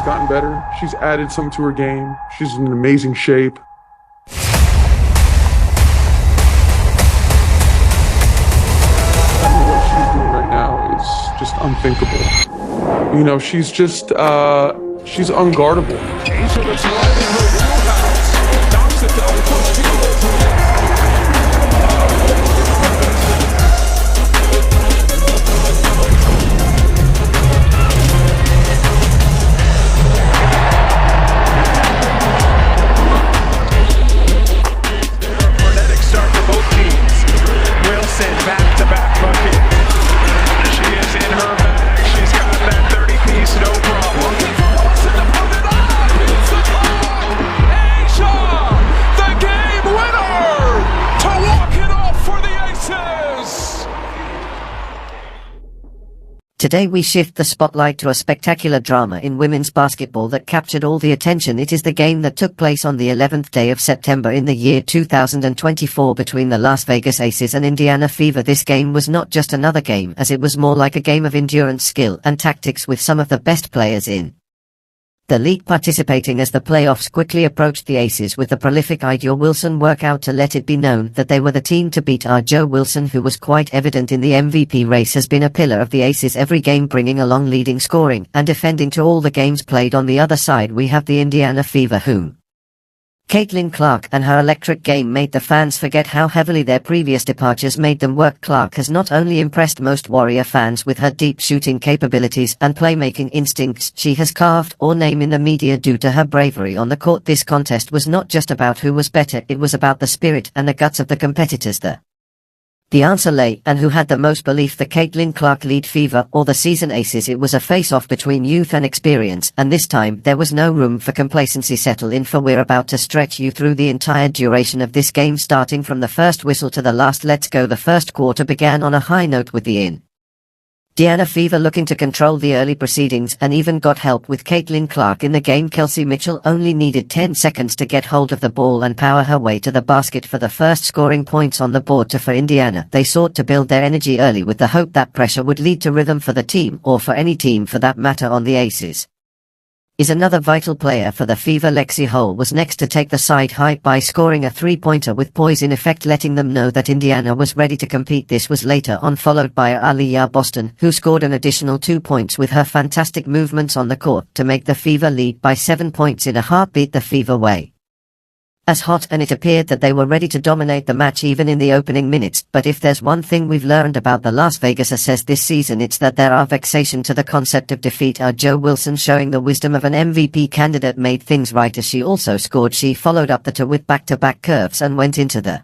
gotten better. She's added something to her game. She's in amazing shape. I mean, what she's doing right now is just unthinkable. You know, she's just, she's unguardable. Today we shift the spotlight to a spectacular drama in women's basketball that captured all the attention. It is the game that took place on the 11th day of September in the year 2024 between the Las Vegas Aces and Indiana Fever. This game was not just another game, as it was more like a game of endurance, skill and tactics with some of the best players in the league participating as the playoffs quickly approached. The Aces, with the prolific A'ja Wilson, work out to let it be known that they were the team to beat. A'ja Wilson, who was quite evident in the MVP race, has been a pillar of the Aces every game, bringing along leading scoring and defending to all the games played. On the other side we have the Indiana Fever, whom Caitlin Clark and her electric game made the fans forget how heavily their previous departures made them work. Clark has not only impressed most Warrior fans with her deep shooting capabilities and playmaking instincts, she has carved our name in the media due to her bravery on the court. This contest was not just about who was better, it was about the spirit and the guts of the competitors. The answer lay, and who had the most belief, the Caitlin Clark lead Fever or the season Aces. It was a face-off between youth and experience, and this time there was no room for complacency. Settle in, for we're about to stretch you through the entire duration of this game, starting from the first whistle to the last. Let's go. The first quarter began on a high note with the Indiana Fever looking to control the early proceedings and even got help with Caitlin Clark in the game. Kelsey Mitchell only needed 10 seconds to get hold of the ball and power her way to the basket for the first scoring points on the board. For Indiana, they sought to build their energy early with the hope that pressure would lead to rhythm for the team, or for any team for that matter. On the Aces is another vital player for the Fever. Lexie Hull was next to take the side high by scoring a three-pointer with poise, in effect letting them know that Indiana was ready to compete. This was later on followed by Aaliyah Boston, who scored an additional 2 points with her fantastic movements on the court to make the Fever lead by 7 points in a heartbeat. The Fever way as hot, and it appeared that they were ready to dominate the match even in the opening minutes. But if there's one thing we've learned about the Las Vegas Aces this season, it's that there are vexation to the concept of defeat. A'ja Wilson, showing the wisdom of an MVP candidate, made things right as she also scored. She followed up the two with back-to-back curves and went into the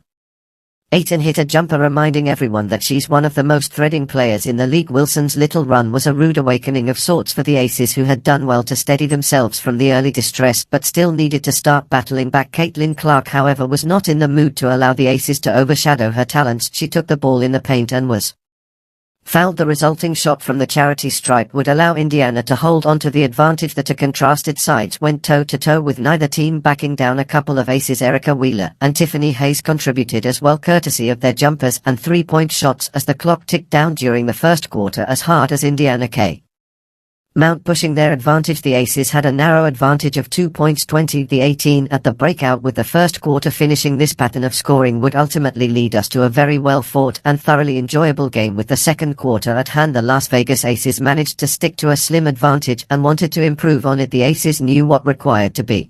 8 and hit a jumper, reminding everyone that she's one of the most threading players in the league. Wilson's little run was a rude awakening of sorts for the Aces, who had done well to steady themselves from the early distress but still needed to start battling back. Caitlin Clark, however, was not in the mood to allow the Aces to overshadow her talents. She took the ball in the paint and was fouled. The resulting shot from the charity stripe would allow Indiana to hold on to the advantage. The two contrasted sides went toe-to-toe, with neither team backing down. A couple of Aces, Erica Wheeler and Tiffany Hayes, contributed as well, courtesy of their jumpers and three-point shots as the clock ticked down during the first quarter. As hard as Indiana Mount pushing their advantage, the Aces had a narrow advantage of 2 points, 20-18 at the breakout, with the first quarter finishing. This pattern of scoring would ultimately lead us to a very well fought and thoroughly enjoyable game. With the second quarter at hand, the Las Vegas Aces managed to stick to a slim advantage and wanted to improve on it. The Aces knew what required to be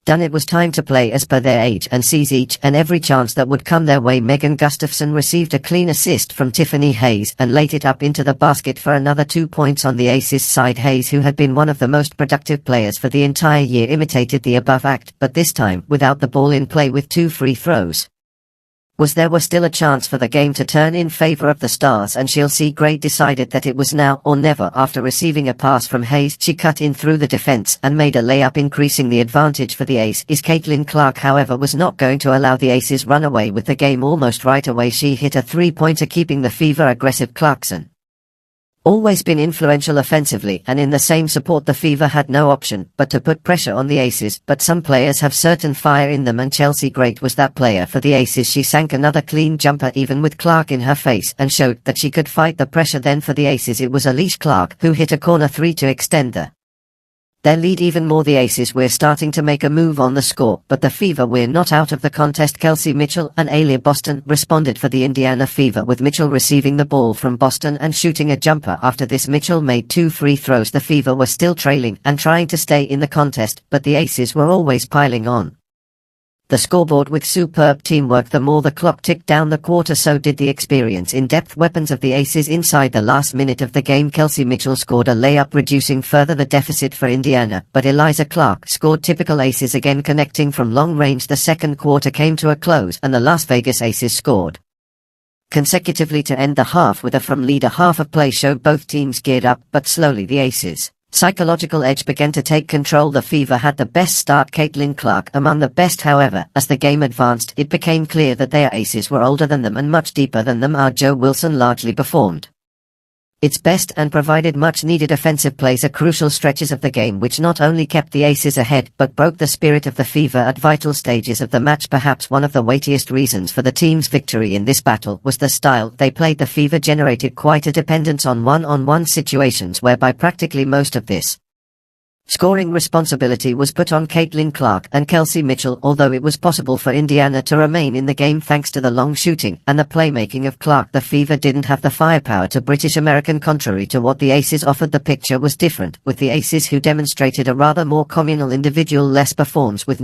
done. It was time to play as per their age and seize each and every chance that would come their way. Megan Gustafson received a clean assist from Tiffany Hayes and laid it up into the basket for another 2 points on the Aces side. Hayes, who had been one of the most productive players for the entire year, imitated the above act, but this time without the ball in play, with 2 free throws. There was still a chance for the game to turn in favor of the Stars, and Chelsea Gray decided that it was now or never. After receiving a pass from Hayes, she cut in through the defense and made a layup, increasing the advantage for the Aces. Caitlin Clark, however, was not going to allow the Aces run away with the game. Almost right away she hit a three-pointer, keeping the Fever aggressive. Clarkson, always been influential offensively and in the same support, the Fever had no option but to put pressure on the Aces. But some players have certain fire in them, and Chelsea Gray was that player for the Aces. She sank another clean jumper even with Clark in her face and showed that she could fight the pressure. Then for the Aces, it was Alicia Clark who hit a corner three to extend the their lead even more. The Aces were starting to make a move on the score, but the Fever were not out of the contest. Kelsey Mitchell and Aaliyah Boston responded for the Indiana Fever, with Mitchell receiving the ball from Boston and shooting a jumper. After this, Mitchell made 2 free throws. The Fever were still trailing and trying to stay in the contest, but the Aces were always piling on the scoreboard with superb teamwork. The more the clock ticked down the quarter, so did the experience, in-depth weapons of the Aces. Inside the last minute of the game, Kelsey Mitchell scored a layup, reducing further the deficit for Indiana, but Eliza Clark scored. Typical Aces again, connecting from long range. The second quarter came to a close, and the Las Vegas Aces scored consecutively to end the half with a from lead. A half of play showed both teams geared up, but slowly the Aces' psychological edge began to take control. The Fever had the best start, Caitlin Clark among the best. However, as the game advanced, it became clear that their Aces were older than them and much deeper than them. Joe Wilson largely performed its best and provided much-needed offensive plays at crucial stretches of the game, which not only kept the Aces ahead but broke the spirit of the Fever at vital stages of the match. Perhaps one of the weightiest reasons for the team's victory in this battle was the style they played. The Fever generated quite a dependence on one-on-one situations, whereby practically most of this scoring responsibility was put on Caitlin Clark and Kelsey Mitchell, although it was possible for Indiana to remain in the game thanks to the long shooting and the playmaking of Clark. The Fever didn't have the firepower to British American. Contrary to what the Aces offered, the picture was different, with the Aces who demonstrated a rather more communal individual less performance, with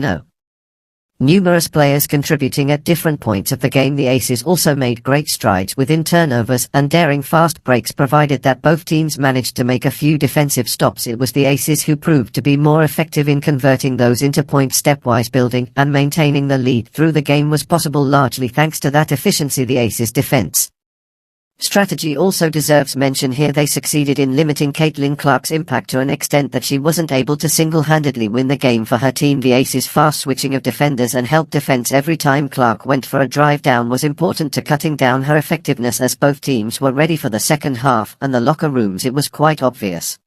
numerous players contributing at different points of the game. The Aces also made great strides within turnovers and daring fast breaks, provided that both teams managed to make a few defensive stops. It was the Aces who proved to be more effective in converting those into points. Stepwise building and maintaining the lead through the game was possible largely thanks to that efficiency. The Aces' defense strategy also deserves mention here. They succeeded in limiting Caitlin Clark's impact to an extent that she wasn't able to single-handedly win the game for her team. The Aces' fast switching of defenders and help defense every time Clark went for a drive down was important to cutting down her effectiveness. As both teams were ready for the second half and the locker rooms, it was quite obvious,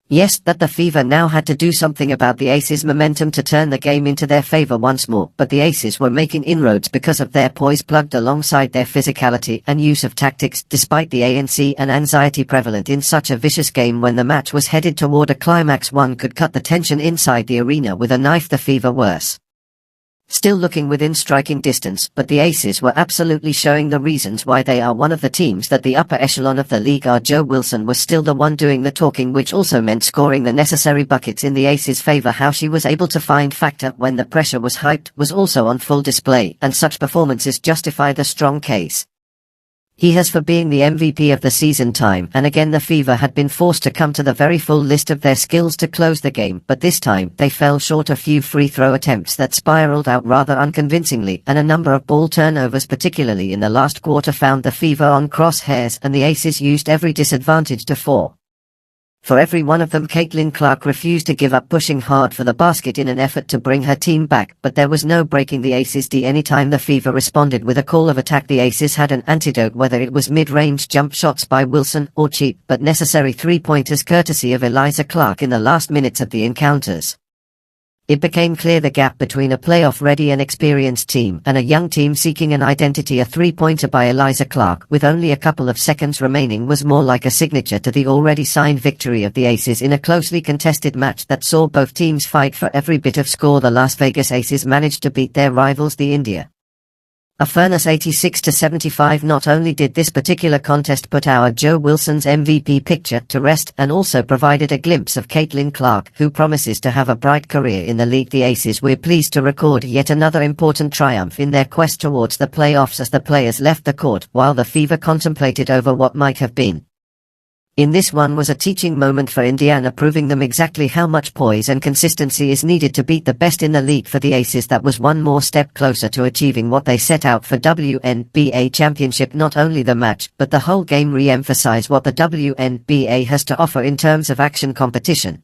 yes, that the Fever now had to do something about the Aces' momentum to turn the game into their favor once more, but the Aces were making inroads because of their poise plugged alongside their physicality and use of tactics. Despite the ANC and anxiety prevalent in such a vicious game when the match was headed toward a climax, one could cut the tension inside the arena with a knife. The Fever worse still looking within striking distance, but the Aces were absolutely showing the reasons why they are one of the teams that the upper echelon of the league are. Joe Wilson was still the one doing the talking, which also meant scoring the necessary buckets in the Aces' favor. How she was able to find factor when the pressure was hyped was also on full display, and such performances justify the strong case he has for being the MVP of the season. Time and again the Fever had been forced to come to the very full list of their skills to close the game, but this time they fell short. A few free throw attempts that spiraled out rather unconvincingly and a number of ball turnovers, particularly in the last quarter, found the Fever on crosshairs, and the Aces used every disadvantage to fall for every one of them. Caitlin Clark refused to give up, pushing hard for the basket in an effort to bring her team back, but there was no breaking the Aces' D. Anytime the Fever responded with a call of attack, the Aces had an antidote, whether it was mid-range jump shots by Wilson or cheap but necessary three-pointers courtesy of Eliza Clark in the last minutes of the encounters. It became clear the gap between a playoff-ready and experienced team and a young team seeking an identity. A three-pointer by Eliza Clark with only a couple of seconds remaining was more like a signature to the already signed victory of the Aces in a closely contested match that saw both teams fight for every bit of score. The Las Vegas Aces managed to beat their rivals, the India a furnace 86-75. Not only did this particular contest put our Joe Wilson's MVP picture to rest, and also provided a glimpse of Caitlin Clark, who promises to have a bright career in the league. The Aces were pleased to record yet another important triumph in their quest towards the playoffs as the players left the court, while the Fever contemplated over what might have been. In this one was a teaching moment for Indiana, proving them exactly how much poise and consistency is needed to beat the best in the league. For the Aces, that was one more step closer to achieving what they set out for WNBA championship. Not only the match, but the whole game re-emphasized what the WNBA has to offer in terms of action, competition,